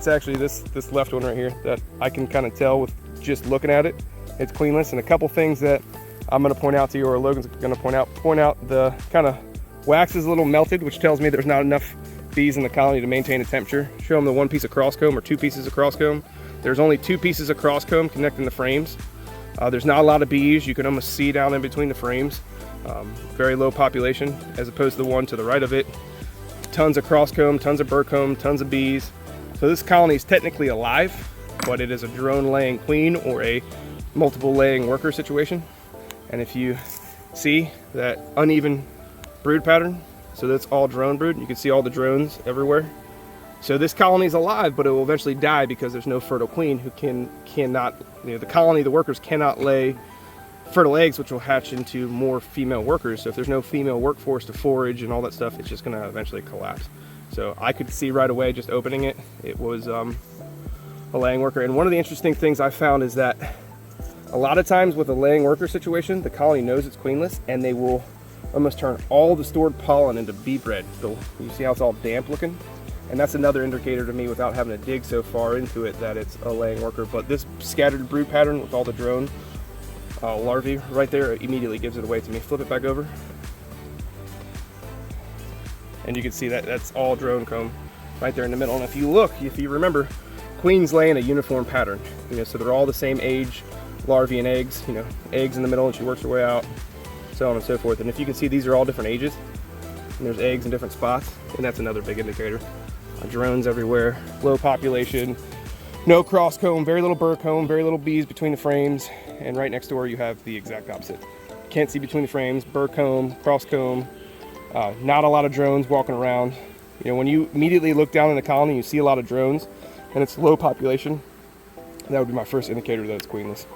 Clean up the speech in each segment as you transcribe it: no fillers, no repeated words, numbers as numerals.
It's actually this left one right here that I can kind of tell with just looking at it. It's queenless. And a couple things that I'm going to point out to you, or Logan's going to point out the kind of wax is a little melted, which tells me there's not enough bees in the colony to maintain a temperature. Show them the one piece of cross comb or two pieces of cross comb. There's only two pieces of cross comb connecting the frames. There's not a lot of bees. You can almost see down in between the frames. Very low population as opposed to the one to the right of it. Tons of cross comb, tons of burr comb, tons of bees. So this colony is technically alive, but it is a drone laying queen or a multiple laying worker situation. And if you see that uneven brood pattern, so that's all drone brood. You can see all the drones everywhere. So this colony is alive, but it will eventually die because there's no fertile queen who cannot, you know, the colony, the workers cannot lay fertile eggs, which will hatch into more female workers. So if there's no female workforce to forage and all that stuff, it's just gonna eventually collapse. So I could see right away just opening it, it was a laying worker. And one of the interesting things I found is that a lot of times with a laying worker situation, the colony knows it's queenless and they will almost turn all the stored pollen into bee bread. So you see how it's all damp looking? And that's another indicator to me, without having to dig so far into it, that it's a laying worker. But this scattered brood pattern with all the drone larvae right there immediately gives it away to me. Flip it back over. And you can see that that's all drone comb right there in the middle. And if you look, if you remember, queens lay in a uniform pattern. You know, so they're all the same age, larvae and eggs, you know, eggs in the middle and she works her way out, so on and so forth. And if you can see, these are all different ages and there's eggs in different spots, and that's another big indicator. Drones everywhere, low population, no cross comb, very little burr comb, very little bees between the frames. And right next door you have the exact opposite. Can't see between the frames, burr comb, cross comb, not a lot of drones walking around. You know, when you immediately look down in the colony, you see a lot of drones and it's low population. That would be my first indicator that it's queenless.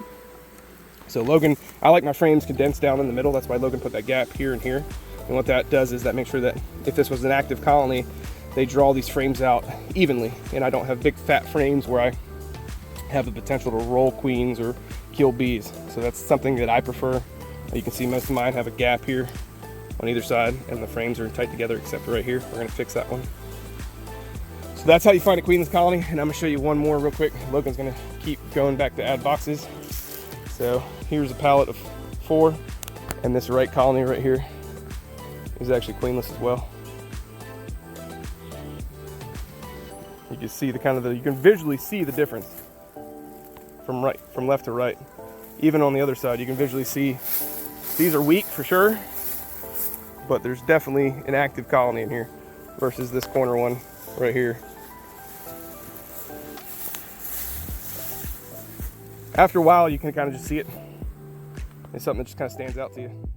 So Logan, I like my frames condensed down in the middle. That's why Logan put that gap here and here. And what that does is that makes sure that if this was an active colony, they draw these frames out evenly, and I don't have big fat frames where I have the potential to roll queens or kill bees. So that's something that I prefer. You can see most of mine have a gap here on either side, and the frames are tight together except for right here. We're gonna fix that one. So that's how you find a queenless colony, and I'm gonna show you one more real quick. Logan's gonna keep going back to add boxes. So here's a pallet of 4, and this right colony right here is actually queenless as well. You can see the kind of you can visually see the difference from left to right. Even on the other side, you can visually see these are weak for sure, but there's definitely an active colony in here versus this corner one right here. After a while, you can kind of just see it. It's something that just kind of stands out to you.